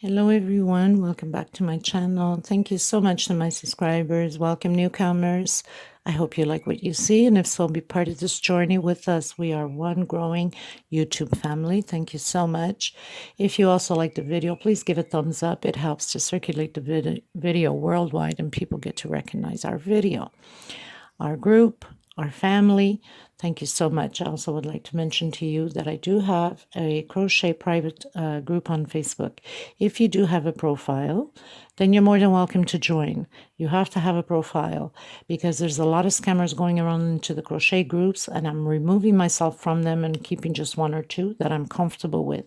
Hello everyone, welcome back to my channel. Thank you so much to my subscribers. Welcome newcomers. I hope you like what you see, and if so, be part of this journey with us. We are one growing YouTube family. Thank you so much. If you also like the video, please give a thumbs up. It helps to circulate the video worldwide and people get to recognize our video, our group, our family. Thank you so much. I also would like to mention to you that I do have a crochet private group on Facebook. If you do have a profile, then you're more than welcome to join. You have to have a profile because there's a lot of scammers going around into the crochet groups, and I'm removing myself from them and keeping just one or two that I'm comfortable with.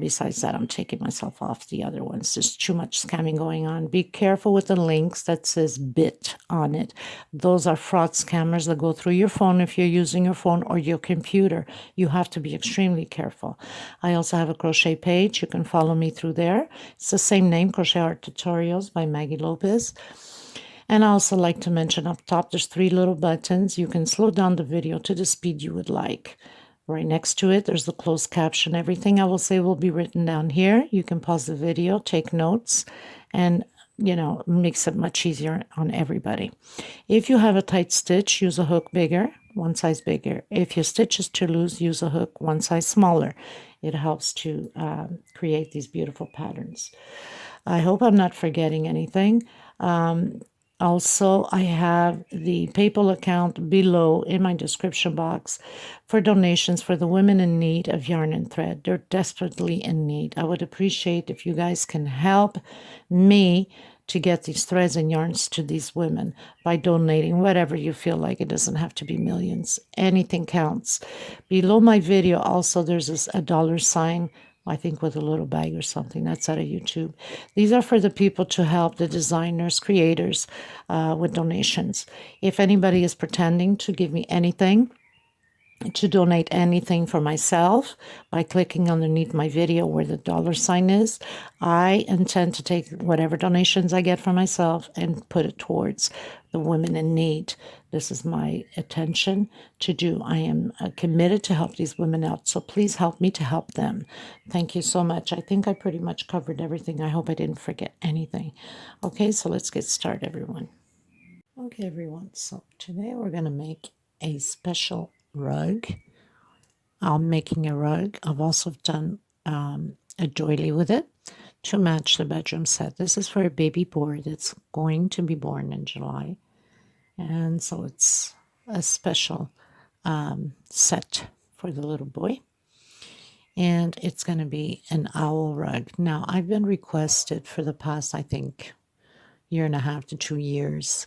Besides that, I'm taking myself off the other ones. There's too much scamming going on. Be careful with the links that says bit on it. Those are fraud scammers that go through your phone if you're using your phone or your computer. You have to be extremely careful. I also have a crochet page. You can follow me through there. It's the same name, Crochet Art Tutorials by Maggie Lopez. And I also like to mention up top, there's 3 little buttons. You can slow down the video to the speed you would like. Right next to it, there's the closed caption. Everything I will say will be written down here. You can pause the video, take notes, and makes it much easier on everybody. If you have a tight stitch, use a hook bigger, one size bigger. If your stitch is too loose, use a hook one size smaller. It helps to create these beautiful patterns. I hope I'm not forgetting anything. Also, I have the PayPal account below in my description box for donations for the women in need of yarn and thread. They're desperately in need. I would appreciate if you guys can help me to get these threads and yarns to these women by donating whatever you feel like. It doesn't have to be millions. Anything counts. Below my video also there's a dollar sign, I think with a little bag or something. That's out of YouTube. These are for the people to help the designers, creators with donations. If anybody is pretending to give me anything, to donate anything for myself by clicking underneath my video where the dollar sign is, I intend to take whatever donations I get for myself and put it towards the women in need. This is my intention to do. I am committed to help these women out, so please help me to help them. Thank you so much. I think I pretty much covered everything. I hope I didn't forget anything. Okay, so let's get started, everyone. Okay, everyone, so today we're going to make a special rug. I'm making a rug. I've also done a doily with it to match the bedroom set. This is for a baby boy that's going to be born in July. And so it's a special set for the little boy. And it's going to be an owl rug. Now, I've been requested for the past, I think, 1.5 to 2 years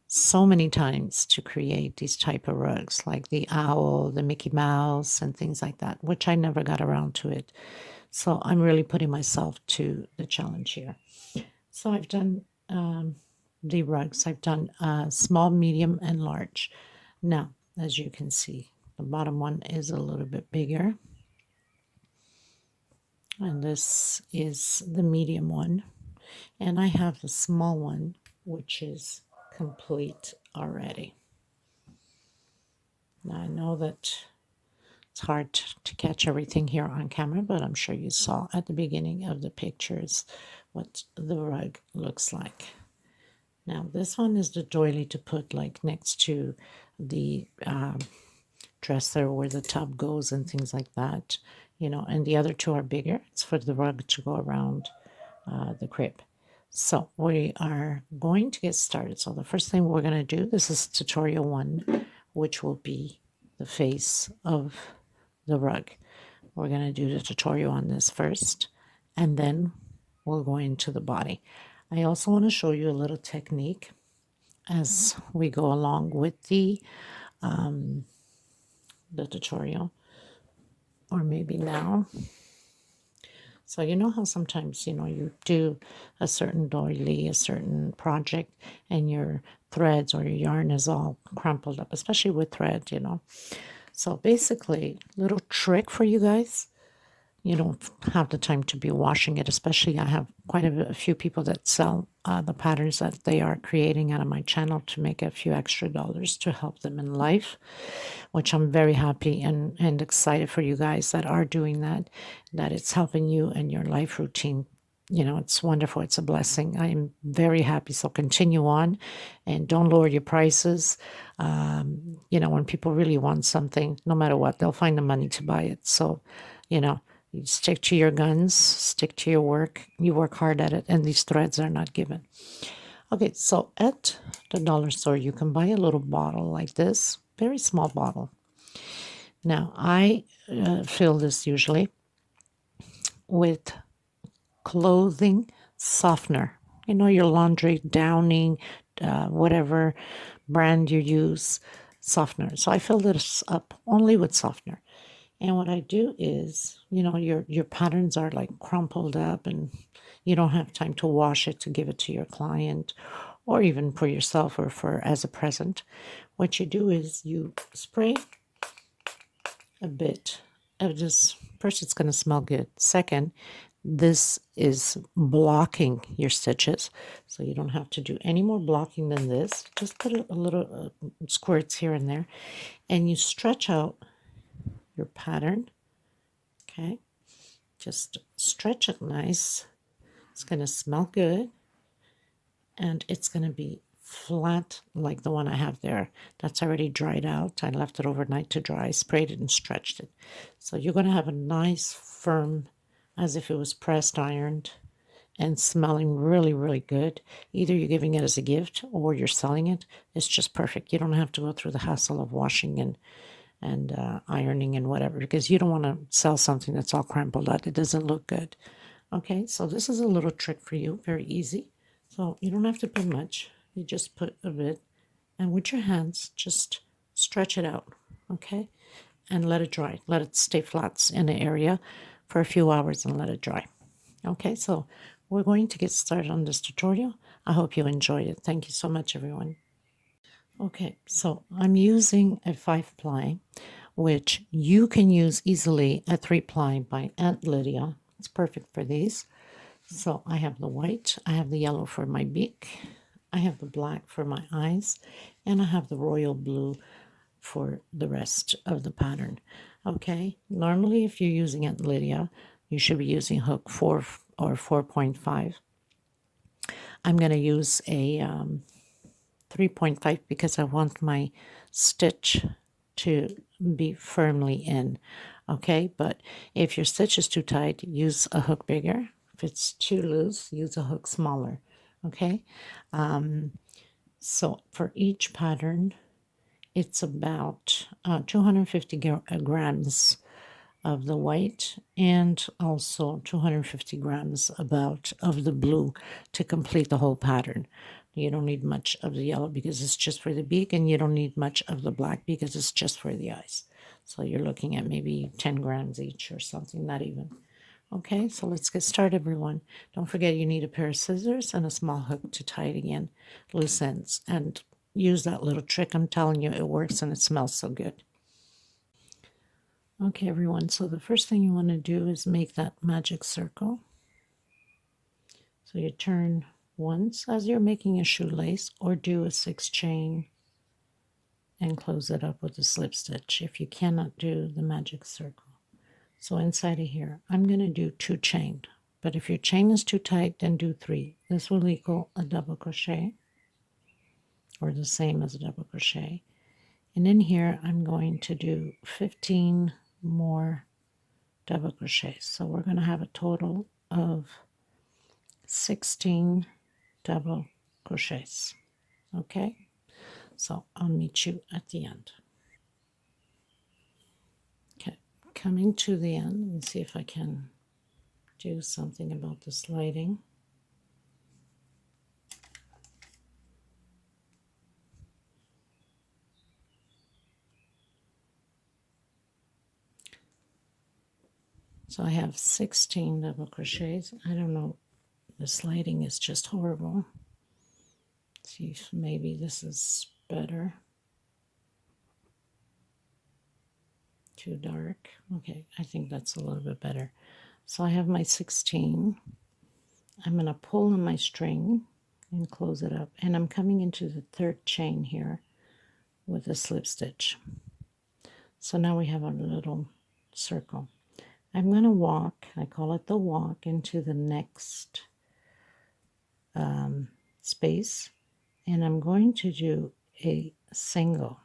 so many times to create these type of rugs, like the owl, the Mickey Mouse, and things like that, which I never got around to it. So I'm really putting myself to the challenge here. So I've done the rugs. I've done small, medium, and large. Now, as you can see, the bottom one is a little bit bigger. And this is the medium one. And I have the small one, which is complete already. Now I know that it's hard to catch everything here on camera, but I'm sure you saw at the beginning of the pictures what the rug looks like. Now this one is the doily to put like next to the dresser where the tub goes and things like that, and the other two are bigger. It's for the rug to go around the crib. So we are going to get started. So the first thing we're going to do, this is tutorial 1, which will be the face of the rug. We're going to do the tutorial on this first, and then we'll go into the body. I also want to show you a little technique as we go along with the tutorial, or maybe now. So you know how sometimes, you do a certain doily, a certain project, and your threads or your yarn is all crumpled up, especially with thread, So basically, little trick for you guys. you don't have the time to be washing it. Especially, I have quite a few people that sell the patterns that they are creating out of my channel to make a few extra dollars to help them in life, which I'm very happy and excited for you guys that are doing that, that it's helping you in your life routine. It's wonderful. It's a blessing. I'm very happy. So continue on and don't lower your prices. When people really want something, no matter what, they'll find the money to buy it. So, you stick to your guns, stick to your work. You work hard at it, and these threads are not given. Okay, so at the dollar store, you can buy a little bottle like this, very small bottle. Now, I fill this usually with clothing softener. Your laundry downing, whatever brand you use, softener. So I fill this up only with softener. And what I do is, your patterns are like crumpled up and you don't have time to wash it to give it to your client or even for yourself or for as a present. What you do is you spray a bit of this. First, it's going to smell good. Second, this is blocking your stitches, so you don't have to do any more blocking than this. Just put a little squirts here and there, and you stretch out your pattern. Okay, just stretch it nice. It's going to smell good, and it's going to be flat like the one I have there. That's already dried out. I left it overnight to dry, sprayed it and stretched it. So you're going to have a nice firm, as if it was pressed ironed, and smelling really, really good. Either you're giving it as a gift or you're selling it. It's just perfect. You don't have to go through the hassle of washing and ironing and whatever, because you don't want to sell something that's all crumpled up. It doesn't look good. Okay, so this is a little trick for you. Very easy. So you don't have to put much. You just put a bit, and with your hands, just stretch it out. Okay, and let it dry. Let it stay flat in the area for a few hours and let it dry. Okay, so we're going to get started on this tutorial. I hope you enjoy it. Thank you so much, everyone. Okay, so I'm using a 5-ply, which you can use easily a 3-ply by Aunt Lydia. It's perfect for these. So I have the white, I have the yellow for my beak, I have the black for my eyes, and I have the royal blue for the rest of the pattern. Okay, normally if you're using Aunt Lydia, you should be using hook 4 or 4.5. I'm going to use a 3.5 because I want my stitch to be firmly in. Okay, but if your stitch is too tight, use a hook bigger. If it's too loose, use a hook smaller. Okay, so for each pattern, it's about 250 grams of the white and also 250 grams about of the blue to complete the whole pattern. You don't need much of the yellow because it's just for the beak, and you don't need much of the black because it's just for the eyes. So you're looking at maybe 10 grams each or something, not even. Okay, so let's get started, everyone. Don't forget you need a pair of scissors and a small hook to tie it in loose ends. And use that little trick. I'm telling you, it works and it smells so good. Okay, everyone, so the first thing you want to do is make that magic circle. So you turn once as you're making a shoelace, or do a 6 chain and close it up with a slip stitch if you cannot do the magic circle. So inside of here, I'm going to do 2 chain, but if your chain is too tight, then do 3. This will equal a double crochet, or the same as a double crochet. And in here, I'm going to do 15 more double crochets. So we're going to have a total of 16 double crochets. Okay, so I'll meet you at the end. Okay, coming to the end, let me see if I can do something about this lighting. So I have 16 double crochets. I don't know, this lighting is just horrible. Let's see if maybe this is better. Too dark. Okay, I think that's a little bit better. So I have my 16. I'm going to pull on my string and close it up, and I'm coming into the third chain here with a slip stitch. So now we have a little circle. I'm going to walk, I call it the walk, into the next space, and I'm going to do a single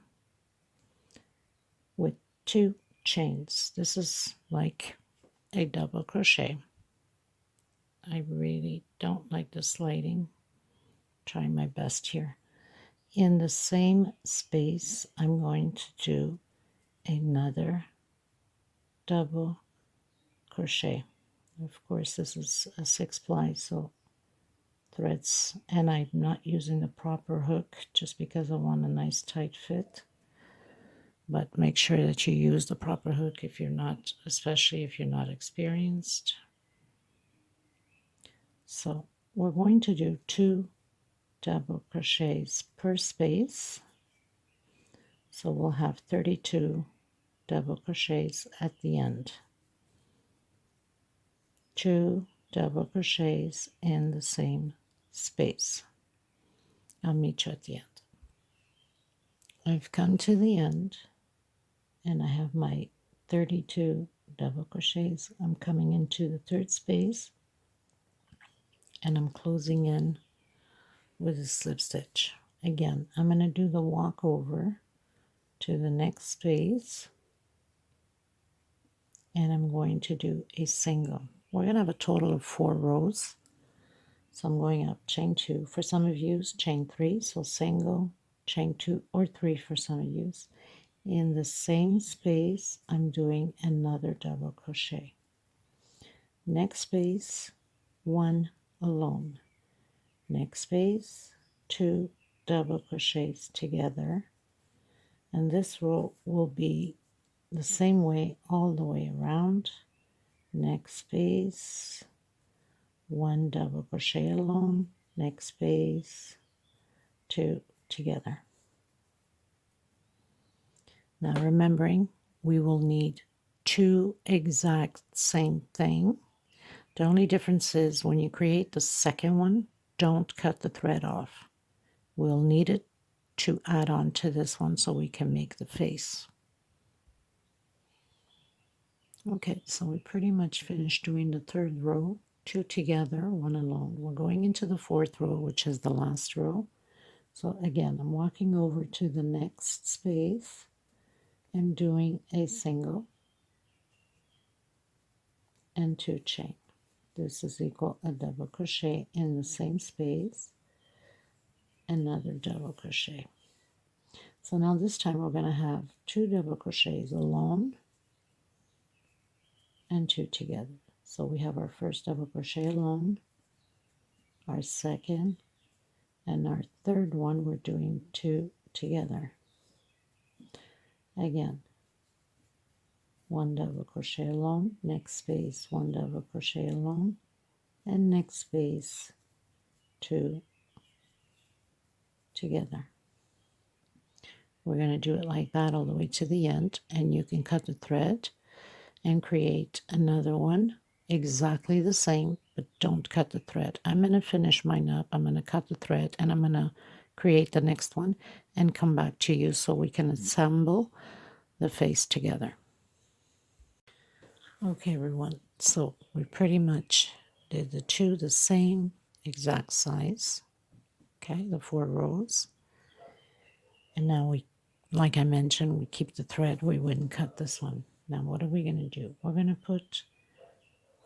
with 2 chains. This is like a double crochet. I really don't like the sliding. Trying my best here. In the same space, I'm going to do another double crochet. Of course, this is a 6-ply, so threads, and I'm not using the proper hook just because I want a nice tight fit. But make sure that you use the proper hook if you're not, especially if you're not experienced. So we're going to do 2 double crochets per space. So we'll have 32 double crochets at the end. 2 double crochets in the same space. I'll meet you at the end. I've come to the end and I have my 32 double crochets. I'm coming into the third space and I'm closing in with a slip stitch. Again, I'm going to do the walk over to the next space and I'm going to do a single. We're going to have a total of 4 rows. So I'm going up chain 2. For some of you, chain 3. So single, chain 2 or 3 for some of you. In the same space, I'm doing another double crochet. Next space, 1 alone. Next space, 2 double crochets together. And this row will be the same way all the way around. Next space, 1 double crochet alone, next space, 2 together. Now remembering, we will need 2 exact same thing. The only difference is when you create the second one, don't cut the thread off. We'll need it to add on to this one so we can make the face. Okay, so we pretty much finished doing the third row, 2 together, 1 alone. We're going into the fourth row, which is the last row. So again, I'm walking over to the next space and doing a single and 2 chain. This is equal a double crochet in the same space, another double crochet. So now this time we're going to have 2 double crochets alone and 2 together. So we have our first double crochet alone, our second, and our third one we're doing 2 together. Again, 1 double crochet alone, next space 1 double crochet alone, and next space 2 together. We're going to do it like that all the way to the end, and you can cut the thread and create another one exactly the same, but don't cut the thread. I'm going to finish mine up, I'm going to cut the thread, and I'm going to create the next one and come back to you so we can assemble the face together. Okay everyone, so we pretty much did the 2 the same exact size, okay, the 4 rows, and now we, like I mentioned, we keep the thread, we wouldn't cut this one. Now what are we going to do? We're going to put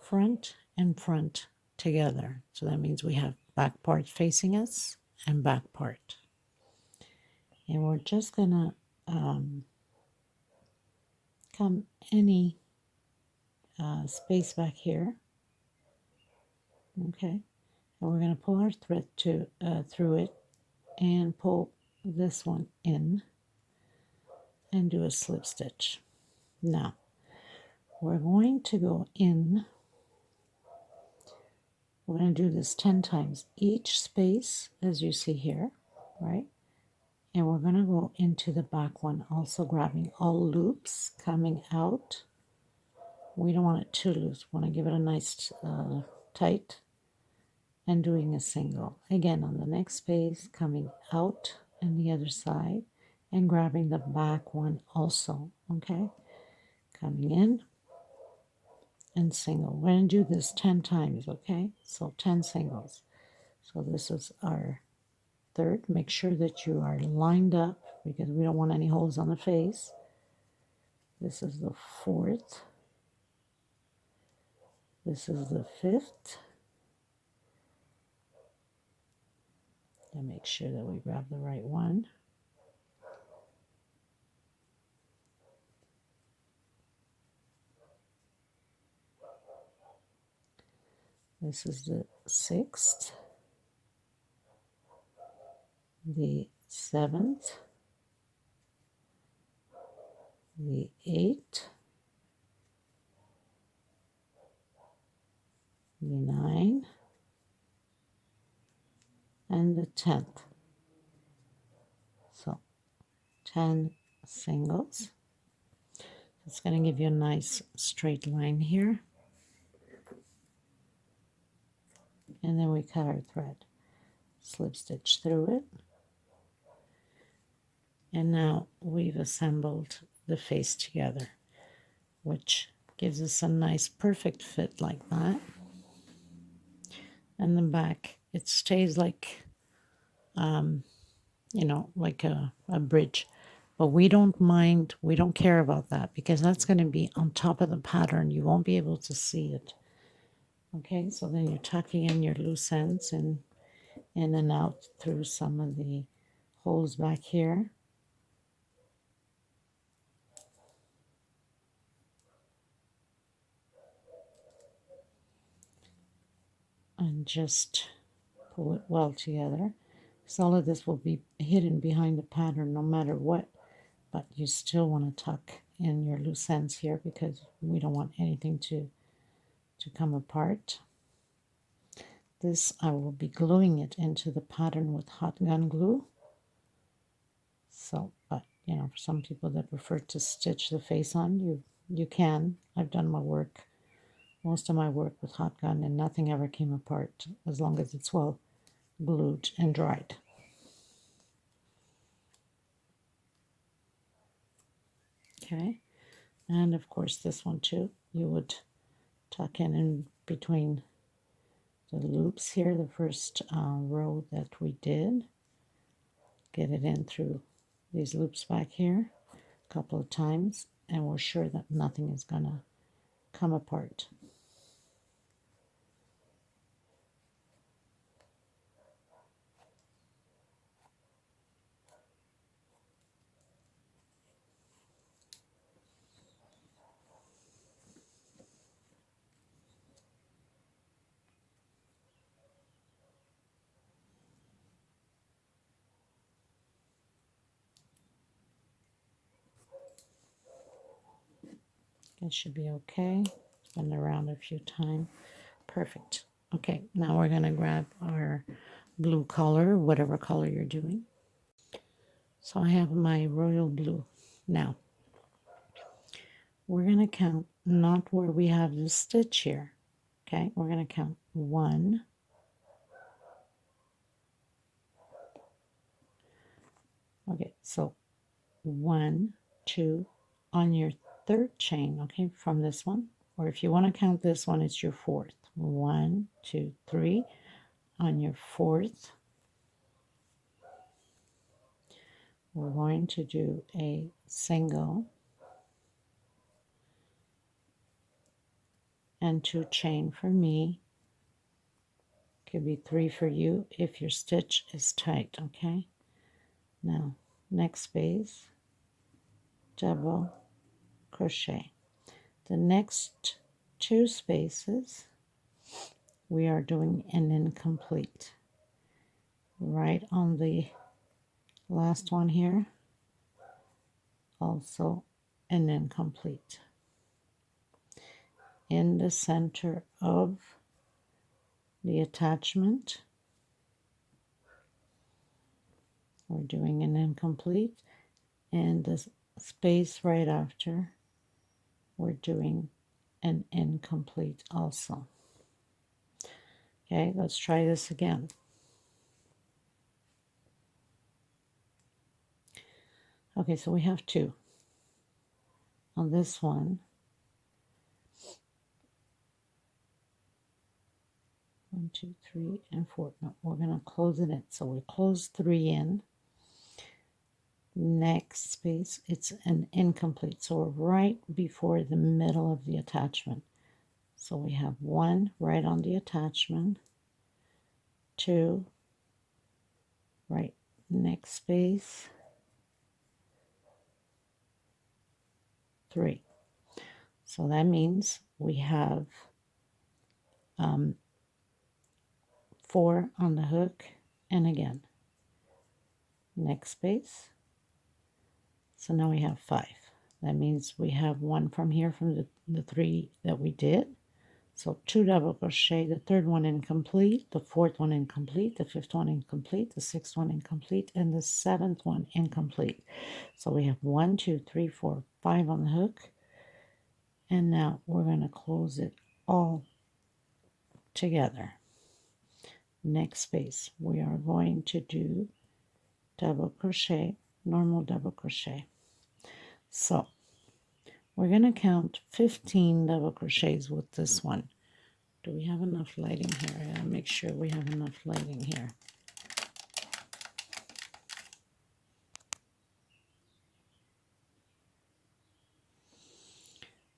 front and front together, so that means we have back part facing us and back part, and we're just going to come any space back here, okay, and we're going to pull our thread to through it and pull this one in and do a slip stitch. Now we're going to go in, we're going to do this 10 times each space as you see here, right, and we're going to go into the back one, also grabbing all loops coming out We don't want it too loose. We want to give it a nice tight, and doing a single. Again, on the next space, coming out and the other side and grabbing the back one also, okay? Coming in and single. We're going to do this 10 times, okay? So 10 singles. So this is our third. Make sure that you are lined up because we don't want any holes on the face. This is the fourth. This is the fifth. And make sure that we grab the right one. This is the sixth, the seventh, the eighth, the 9, and the 10th. So 10 singles. It's going to give you a nice straight line here. And then we cut our thread. Slip stitch through it. And now we've assembled the face together, which gives us a nice perfect fit like that. And the back, it stays like, you know, like a bridge. But we don't mind, we don't care about that because that's going to be on top of the pattern. You won't be able to see it. Okay, so then you're tucking in your loose ends and in and out through some of the holes back here. And just pull it well together. So all of this will be hidden behind the pattern no matter what, but you still want to tuck in your loose ends here because we don't want anything to come apart. This, I will be gluing it into the pattern with hot gun glue. So, but you know, for some people that prefer to stitch the face on, you can. I've done my work, most of my work with hot gun, and nothing ever came apart as long as it's well glued and dried. Okay, and of course this one too, you would tuck in between the loops here, the first row that we did. Get it in through these loops back here a couple of times, and we're sure that nothing is gonna come apart. It should be okay. Spin it around a few times. Perfect. Okay, now we're going to grab our blue color, whatever color you're doing. So I have my royal blue. Now, we're going to count not where we have this stitch here. Okay, we're going to count 1, okay, so 1, 2, on your third chain, okay, from this one, or if you want to count this one, it's your fourth. 1, 2, 3. On your fourth, we're going to do a single and 2 chain for me. Could be 3 for you if your stitch is tight, okay? Now, next space, double crochet. The next 2 spaces, we are doing an incomplete. Right on the last one here, also an incomplete. In the center of the attachment, we're doing an incomplete, and the space right after, we're doing an incomplete also. Okay, let's try this again. Okay, so we have 2 on this one. 1, 2, 3, and 4. No, we're going to close it in. So we close 3 in. Next space, it's an incomplete. So we're right before the middle of the attachment. So we have 1 right on the attachment, 2, right next space, 3. So that means we have 4 on the hook, and again, next space. So now we have 5. That means we have 1 from here from the 3 that we did. So 2 double crochet, the 3rd one incomplete, the 4th one incomplete, the 5th one incomplete, the 6th one incomplete, and the 7th one incomplete. So we have 1, 2, 3, 4, 5 on the hook. And now we're going to close it all together. Next space, we are going to do double crochet, normal double crochet. So we're going to count 15 double crochets with this one. Do we have enough lighting here? I gotta make sure we have enough lighting here.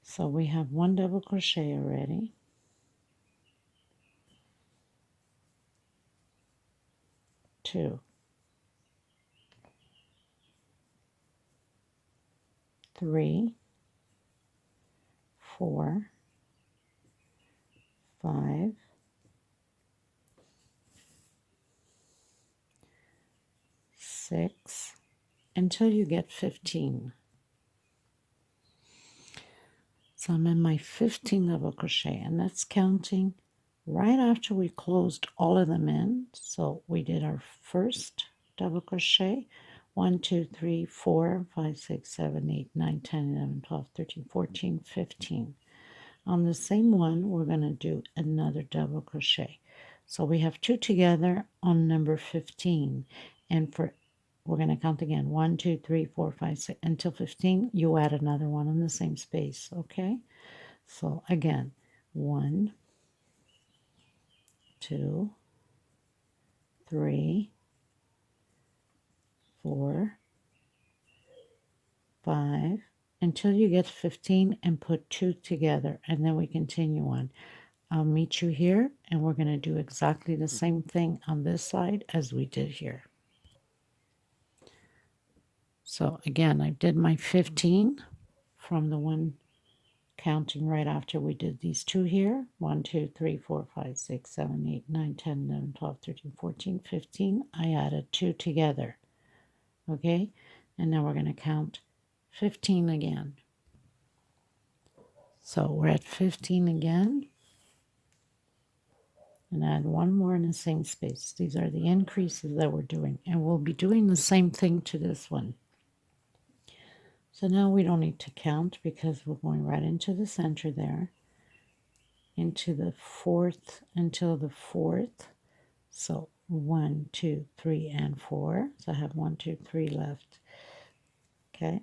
So we have 1 double crochet already. 2, 3, 4, 5, 6, until you get 15. So I'm in my 15 double crochet, and that's counting right after we closed all of them in. So we did our first double crochet, 1, 2, 3, 4, 5, 6, 7, 8, 9, 10, 11, 12, 13, 14, 15. On the same one, we're going to do another double crochet. So we have 2 together on number 15, and we're going to count again, 1, 2, 3, 4, 5, 6, until 15. You add another one in the same space, okay? So again, 1, 2, 3, 4, 5, until you get 15, and put 2 together, and then we continue on. I'll meet you here, and we're going to do exactly the same thing on this side as we did here. So again, I did my 15 from the one counting right after we did these 2 here. 1, 2, 3, 4, 5, 6, 7, 8, 9, 10, 11, 12, 13, 14, 15. I added 2 together. Okay, and now we're going to count 15 again. So we're at 15 again, and add 1 more in the same space. These are the increases that we're doing, and we'll be doing the same thing to this one. So now we don't need to count because we're going right into the center there, into the 4th, until the 4th. So 1, 2, 3, and 4. So I have 1, 2, 3 left. Okay.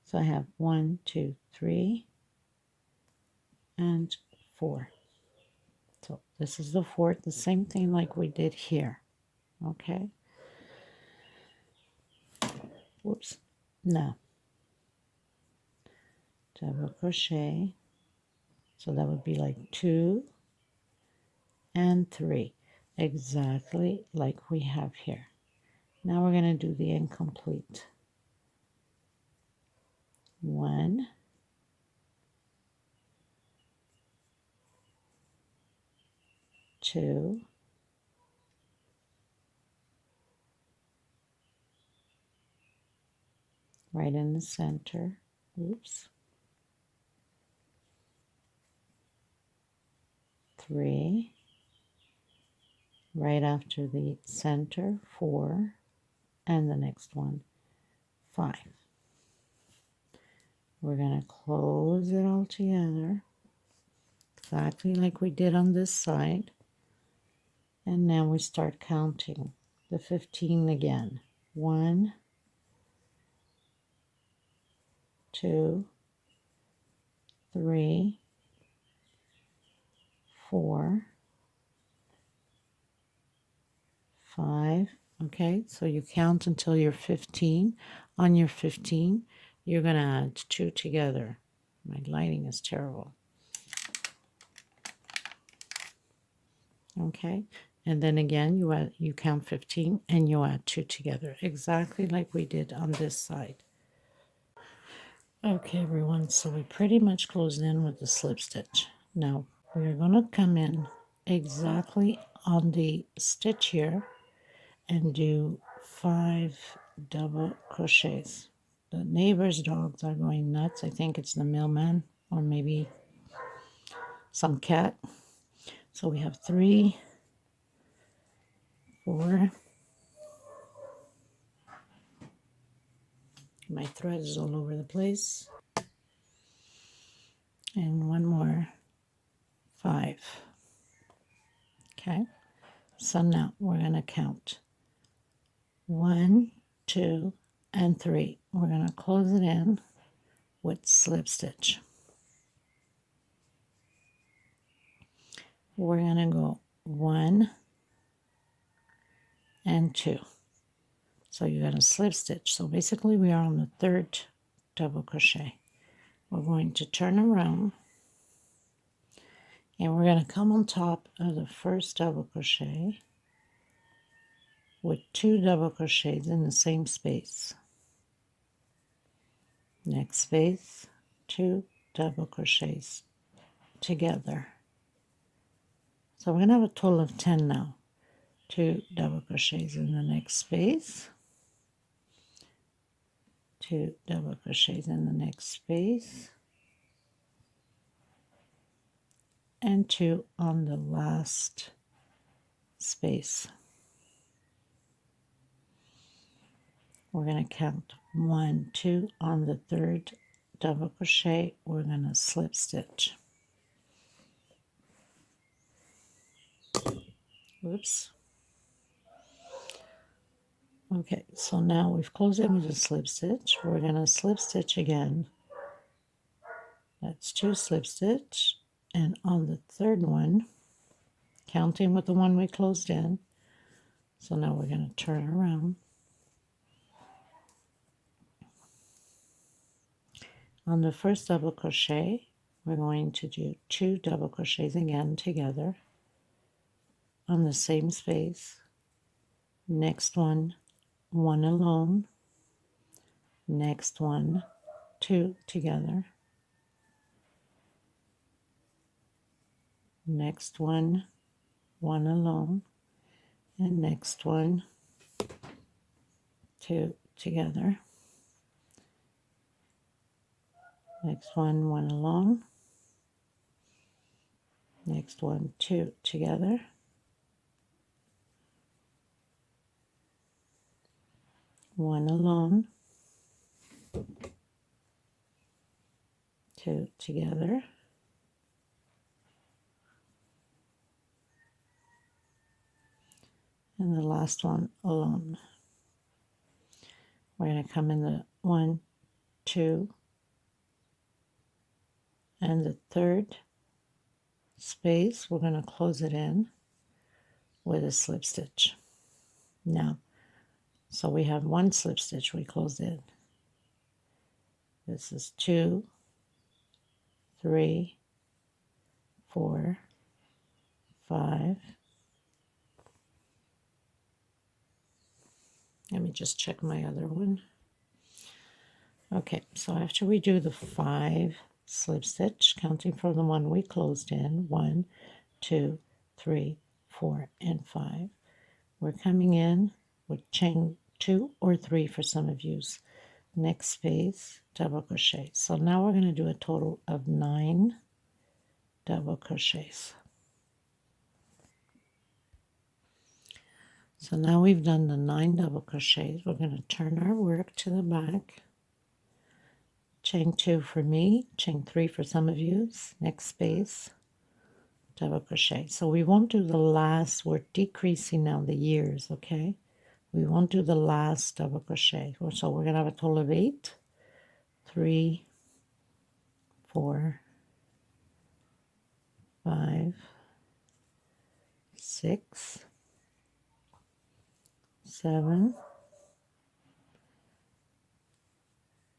So I have 1, 2, 3, and 4. So this is the 4th, the same thing like we did here. Okay. Whoops. Now, double crochet. So that would be like 2 and 3, exactly like we have here. Now we're going to do the incomplete. 1, 2, right in the center. Oops. 3, right after the center 4, and the next one 5. We're going to close it all together exactly like we did on this side, and now we start counting the 15 again. 1, 2, 3, 4, 5. Okay, so you count until you're 15. On your 15, you're going to add 2 together. My lighting is terrible. Okay, and then again you count 15 and you add 2 together, exactly like we did on this side. Okay, everyone, so we pretty much closed in with the slip stitch. Now we're going to come in exactly on the stitch here and do 5 double crochets. The neighbor's dogs are going nuts. I think it's the mailman or maybe some cat. So we have 3, 4. My thread is all over the place. And one more, 5. Okay, so now we're going to count 1, 2, and 3. We're going to close it in with slip stitch. We're going to go 1 and 2. So you're going to slip stitch. So basically we are on the 3rd double crochet. We're going to turn around and we're going to come on top of the 1st double crochet with 2 double crochets in the same space. Next space, 2 double crochets together. So we're going to have a total of 10 now. 2 double crochets in the next space, 2 double crochets in the next space, and 2 on the last space. We're going to count 1, 2 on the 3rd double crochet. We're going to slip stitch. Oops. Okay, so now we've closed it with a slip stitch. We're going to slip stitch again. That's 2 slip stitch, and on the 3rd one, counting with the one we closed in. So now we're going to turn around. On the 1st double crochet, we're going to do 2 double crochets again together on the same space. Next one, 1 alone. Next one, 2 together. Next one, 1 alone. And next one, 2 together. Next one, 1 alone. Next one, 2 together. One alone. 2 together. And the last one alone. We're going to come in the 1, 2, and the 3rd space. We're going to close it in with a slip stitch. Now, so we have 1 slip stitch we closed in. This is 2, 3, 4, 5. Let me just check my other one. Okay, so after we do the 5 slip stitch, counting from the one we closed in, 1, 2, 3, 4, and 5, we're coming in with chain 2 or 3 for some of you. Next space, double crochet. So now we're going to do a total of 9 double crochets. So now we've done the 9 double crochets. We're going to turn our work to the back. Chain 2 for me, chain 3 for some of you, next space, double crochet. So we won't do the last, we're decreasing now the years, okay? We won't do the last double crochet. So we're going to have a total of 8, 3, 4, 5, 6, 7,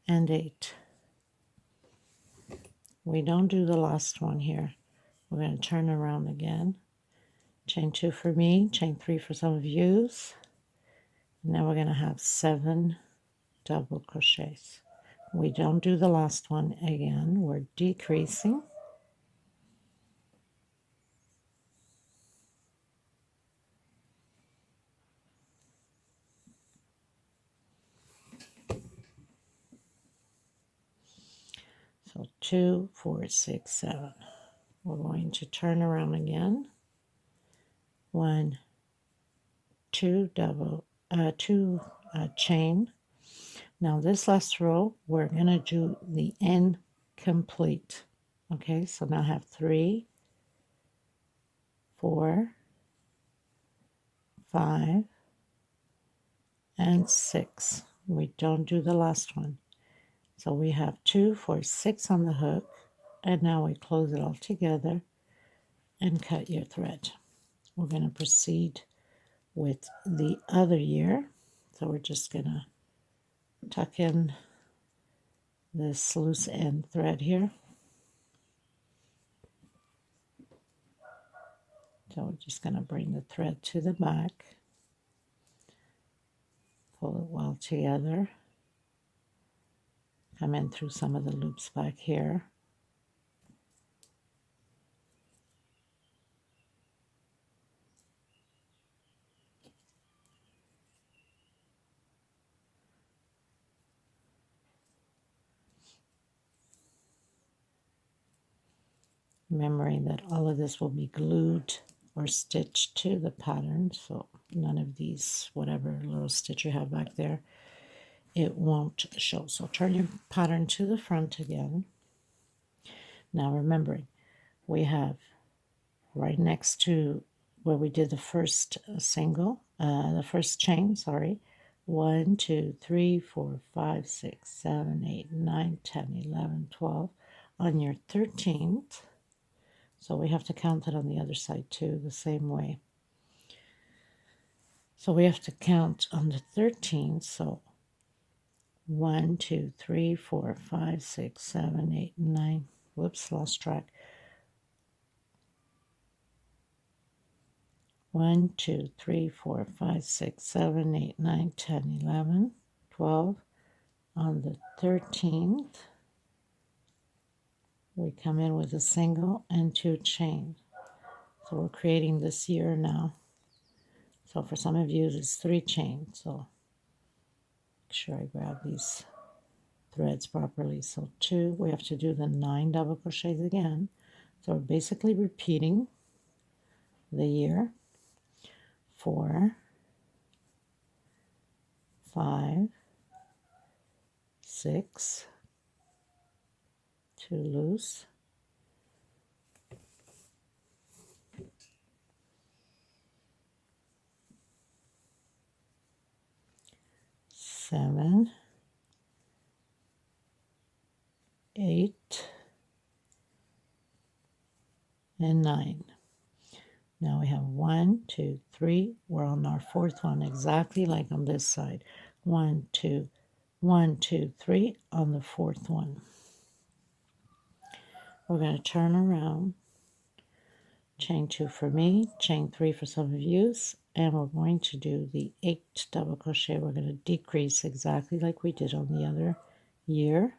and 8. We don't do the last one here. We're going to turn around again. Chain 2 for me, chain 3 for some of you. Now we're going to have 7 double crochets. We don't do the last one again. We're decreasing. So 2, 4, 6, 7. We're going to turn around again. 1, 2 double, 2 chain. Now this last row, we're going to do the end complete. Okay, so now I have 3, 4, 5, and 6. We don't do the last one. So we have 2, 4, 6 on the hook, and now we close it all together and cut your thread. We're going to proceed with the other year. So we're just going to tuck in this loose end thread here. So we're just going to bring the thread to the back, pull it well together, come in through some of the loops back here. Remembering that all of this will be glued or stitched to the pattern, so none of these, whatever little stitch you have back there, it won't show. So turn your pattern to the front again. Now remembering, we have right next to where we did the first the first chain, sorry, 1, 2, 3, 4, 5, 6, 7, 8, 9, 10, 11, 12. On your 13th, so we have to count it on the other side too, the same way. So we have to count on the 13th, so 1, 2, 3, 4, 5, 6, 7, 8, 9. Whoops, lost track. 1, 2, 3, 4, 5, 6, 7, 8, 9, 10, 11, 12. On the 13th, we come in with a single and 2 chain. So we're creating this year now. So for some of you, it's 3 chains. So make sure I grab these threads properly. So 2, we have to do the 9 double crochets again. So we're basically repeating the year. 4, 5, 6, 2 loose, 7, 8, and 9. Now we have 1, 2, 3. We're on our 4th one, exactly like on this side. 1, 2, 1, 2, 3 on the 4th one. We're going to turn around, chain 2 for me, chain 3 for some of you, and we're going to do the 8 double crochet. We're going to decrease exactly like we did on the other year.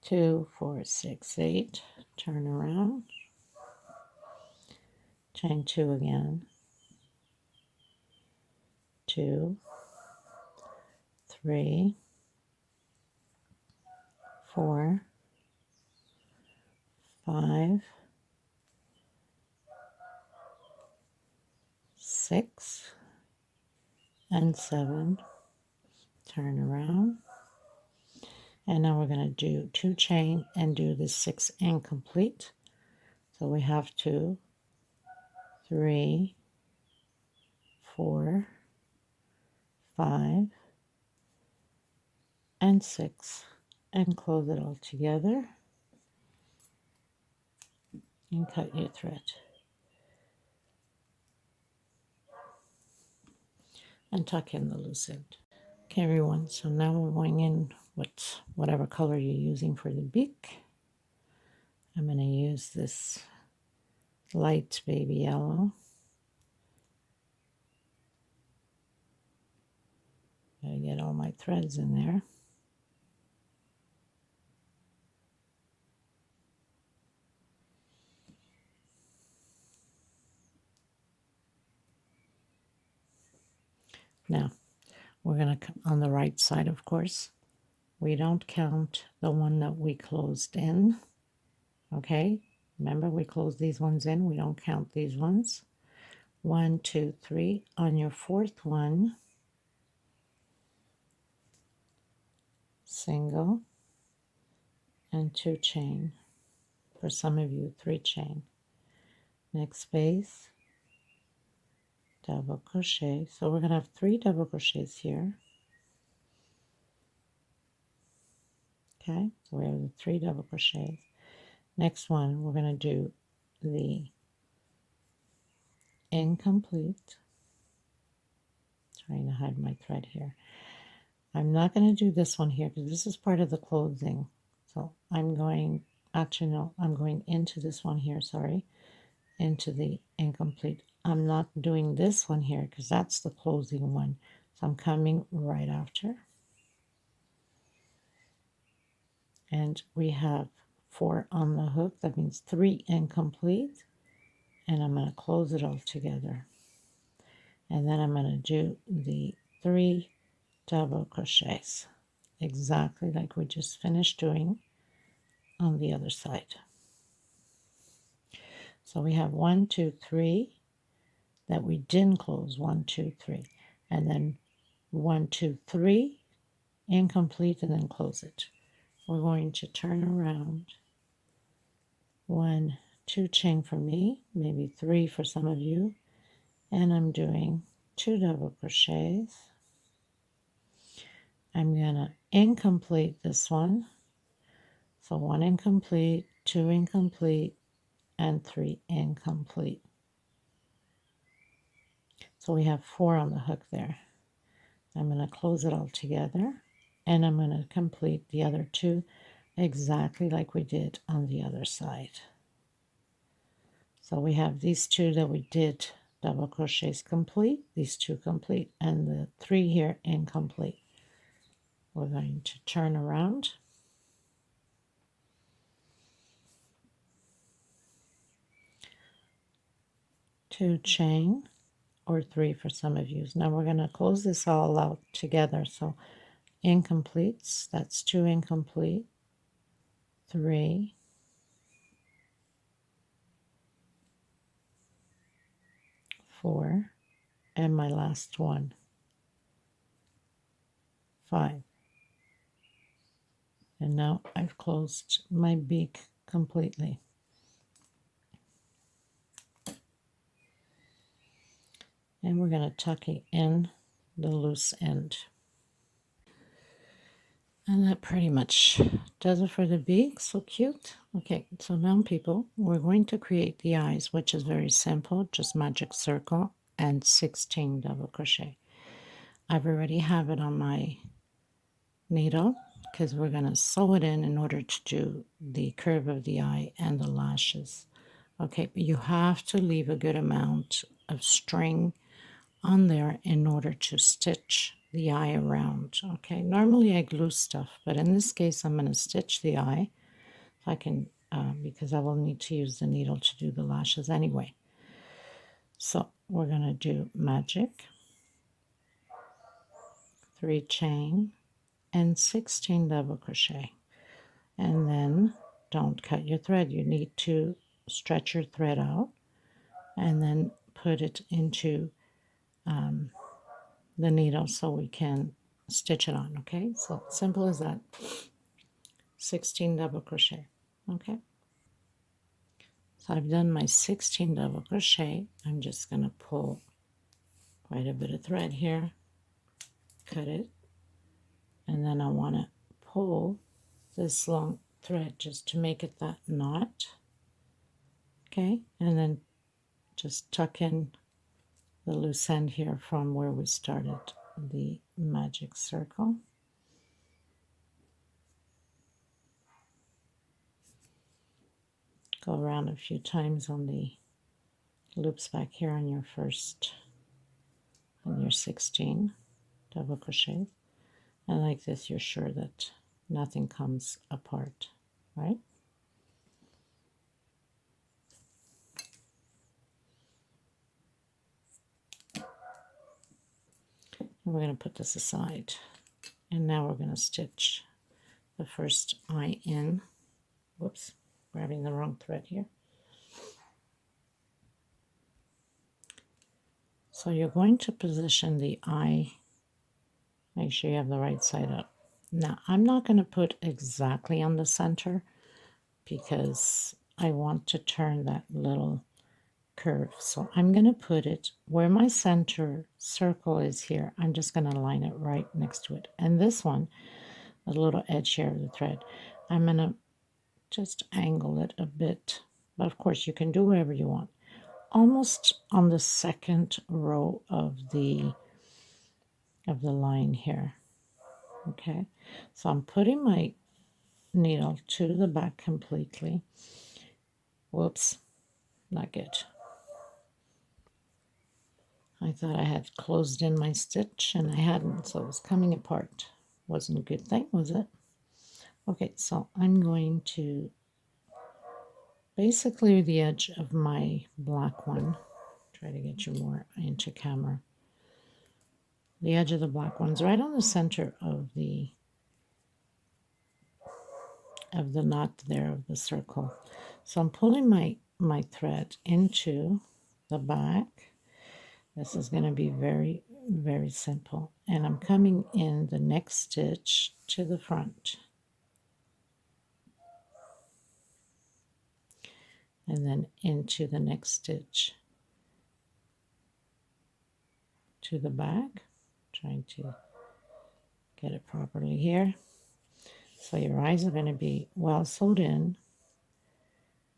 Two, 4, 6, 8. Turn around, chain 2 again, 2, 3, 4, 5, 6, and 7. Turn around. And now we're going to do 2 chain and do the 6 incomplete. So we have 2, 3, 4, 5, and 6, and close it all together and cut your thread. And tuck in the loose end. Okay, everyone, so now we're going in with whatever color you're using for the beak. I'm going to use this light baby yellow. Gotta get all my threads in there. Now, we're going to, on the right side, of course, we don't count the one that we closed in. Okay, remember we closed these ones in, we don't count these ones. 1, 2, 3. On your fourth one, single and 2 chain. For some of you, 3 chain. Next space, double crochet. So we're going to have 3 double crochets here. Okay, so we have the 3 double crochets. Next one, we're going to do the incomplete. Trying to hide my thread here. I'm not going to do this one here because this is part of the closing. So I'm going, actually no, I'm going into this one here, sorry, into the incomplete. I'm not doing this one here because that's the closing one. So I'm coming right after. And we have 4 on the hook. That means 3 incomplete. And I'm going to close it all together. And then I'm going to do the 3 double crochets. Exactly like we just finished doing on the other side. So we have 1, 2, 3 that we didn't close. 1, 2, 3. And then 1, 2, 3 incomplete and then close it. We're going to turn around. 1, 2 chain for me, maybe 3 for some of you, and I'm doing 2 double crochets. I'm gonna incomplete this one, so 1 incomplete, 2 incomplete, and 3 incomplete. So we have 4 on the hook there. I'm going to close it all together, and I'm going to complete the other 2 exactly like we did on the other side. So we have these 2 that we did double crochets complete, these 2 complete, and the 3 here incomplete. We're going to turn around. Two chain, or 3 for some of you. Now we're going to close this all out together. So incompletes, that's 2 incomplete, 3, 4, and my last one, 5. And now I've closed my beak completely. And we're going to tuck in the loose end. And that pretty much does it for the beak. So cute. Okay, so now people, we're going to create the eyes, which is very simple, just magic circle and 16 double crochet. I've already have it on my needle because we're going to sew it in order to do the curve of the eye and the lashes. Okay, but you have to leave a good amount of string on there in order to stitch the eye around. Okay, normally I glue stuff, but in this case I'm going to stitch the eye if I can, because I will need to use the needle to do the lashes anyway. So we're going to do magic 3 chain, and 16 double crochet. And then don't cut your thread. You need to stretch your thread out and then put it into the needle so we can stitch it on. Okay, so simple as that. 16 double crochet. Okay, so I've done my 16 double crochet. I'm just going to pull quite a bit of thread here, cut it, and then I want to pull this long thread just to make it that knot. Okay, and then just tuck in the loose end here from where we started the magic circle. Go around a few times on the loops back here on your first, on your 16 double crochet. And like this, you're sure that nothing comes apart, right? And we're going to put this aside. And now we're going to stitch the first eye in. Whoops, grabbing the wrong thread here. So you're going to position the eye, make sure you have the right side up. Now, I'm not going to put exactly on the center because I want to turn that little curve. So I'm going to put it where my center circle is here. I'm just going to line it right next to it. And this one, the little edge here of the thread, I'm going to just angle it a bit. But of course, you can do whatever you want. Almost on the second row of the line here. Okay, so I'm putting my needle to the back completely. Whoops, not good. I thought I had closed in my stitch and I hadn't, so it was coming apart. Wasn't a good thing, was it? Okay, so I'm going to basically the edge of my black one. Try to get you more into camera. The edge of the black one's right on the center of the knot there of the circle. So I'm pulling my thread into the back. This is going to be very, very simple. And I'm coming in the next stitch to the front. And then into the next stitch to the back. Trying to get it properly here. So your eyes are going to be well sewed in.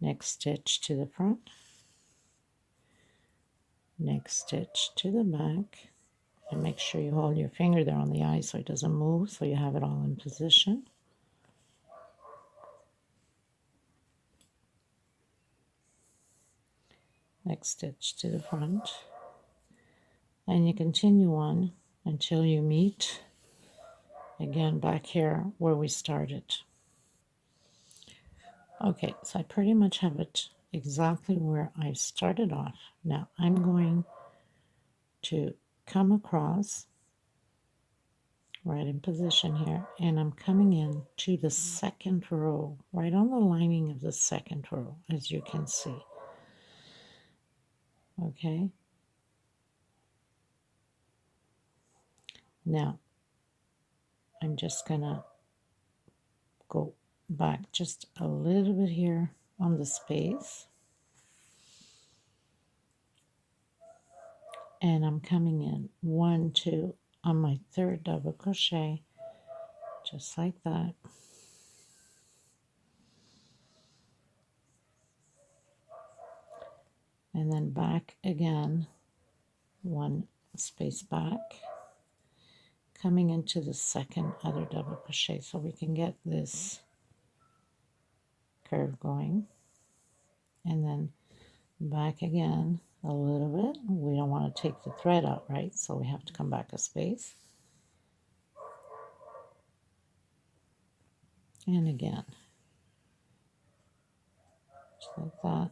Next stitch to the front. Next stitch to the back. And make sure you hold your finger there on the eye so it doesn't move, so you have it all in position. Next stitch to the front. And you continue on until you meet again back here where we started. Okay, so I pretty much have it exactly where I started off. Now I'm going to come across right in position here, and I'm coming in to the second row, right on the lining of the second row, as you can see. Okay. Now, I'm just gonna go back just a little bit here on the space. And I'm coming in 1, 2 on my third double crochet, just like that. And then back again, 1 space back, coming into the second other double crochet so we can get this curve going. And then back again a little bit. We don't want to take the thread out, right? So we have to come back a space. And again, just like that.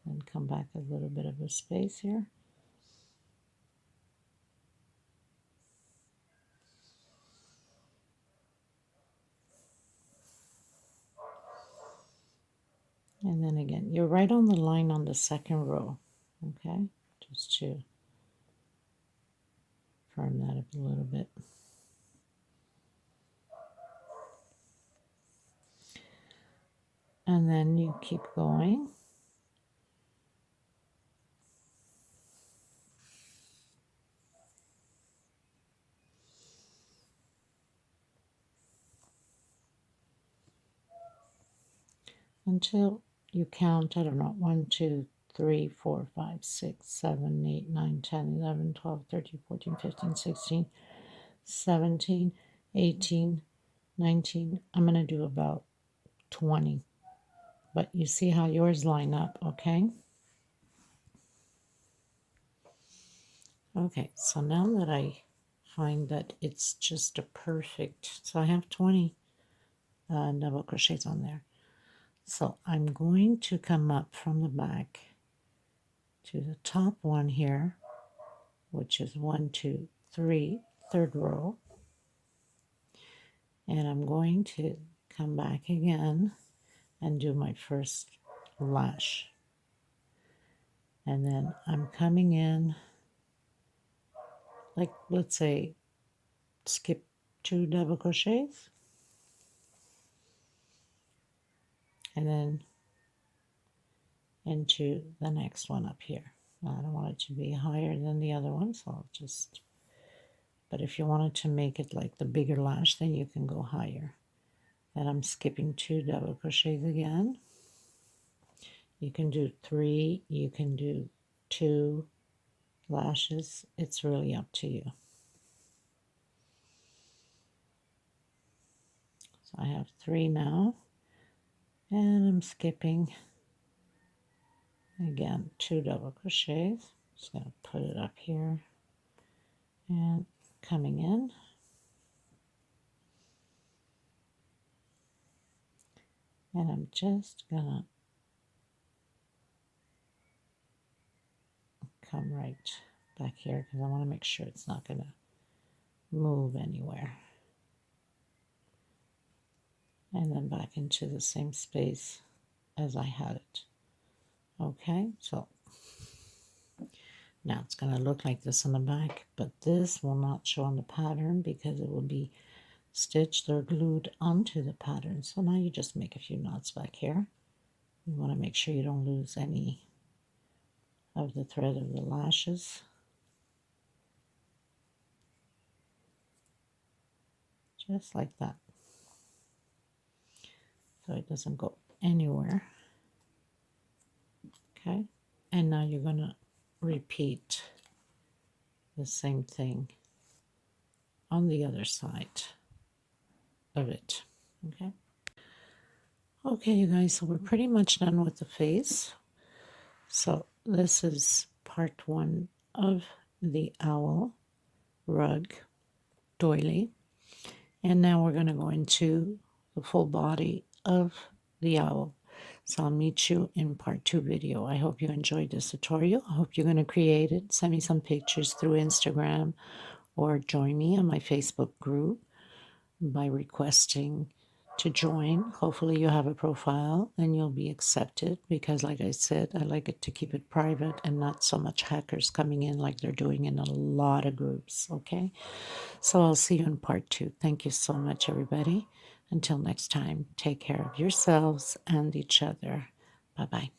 And come back a little bit of a space here. again, you're right on the line on the second row, okay? Just to firm that up a little bit. And then you keep going. Until you count, I don't know, 1, 2, 3, 4, 5, 6, 7, 8, 9, 10, 11, 12, 13, 14, 15, 16, 17, 18, 19. I'm going to do about 20. But you see how yours line up, okay? Okay, so now that I find that it's just a perfect, so I have 20 double crochets on there. So I'm going to come up from the back to the top one here, which is 1, 2, 3, third row. And I'm going to come back again and do my first lash. And then I'm coming in, like, let's say, skip 2 double crochets. And then into the next one up here. Now, I don't want it to be higher than the other one, so I'll just, but if you wanted to make it like the bigger lash, then you can go higher. Then I'm skipping 2 double crochets again. You can do 3, you can do 2 lashes. It's really up to you. So I have 3 now, and I'm skipping again 2 double crochets. Just going to put it up here and coming in. And I'm just gonna come right back here because I want to make sure it's not gonna move anywhere. And then back into the same space as I had it. Okay, so now it's gonna look like this on the back, but this will not show on the pattern because it will be stitched or glued onto the pattern. So now you just make a few knots back here. You want to make sure you don't lose any of the thread of the lashes. Just like that. So it doesn't go anywhere. Okay, and now you're going to repeat the same thing on the other side of it. Okay. Okay, you guys, so we're pretty much done with the face. So this is part 1 of the owl rug doily. And now we're going to go into the full body of the owl. So I'll meet you in part 2 video. I hope you enjoyed this tutorial. I hope you're going to create it. Send me some pictures through Instagram or join me on my Facebook group by requesting to join. Hopefully you have a profile and you'll be accepted because, like I said, I like it to keep it private and not so much hackers coming in like they're doing in a lot of groups. Okay, so I'll see you in part 2. Thank you so much, everybody. Until next time, take care of yourselves and each other. Bye-bye.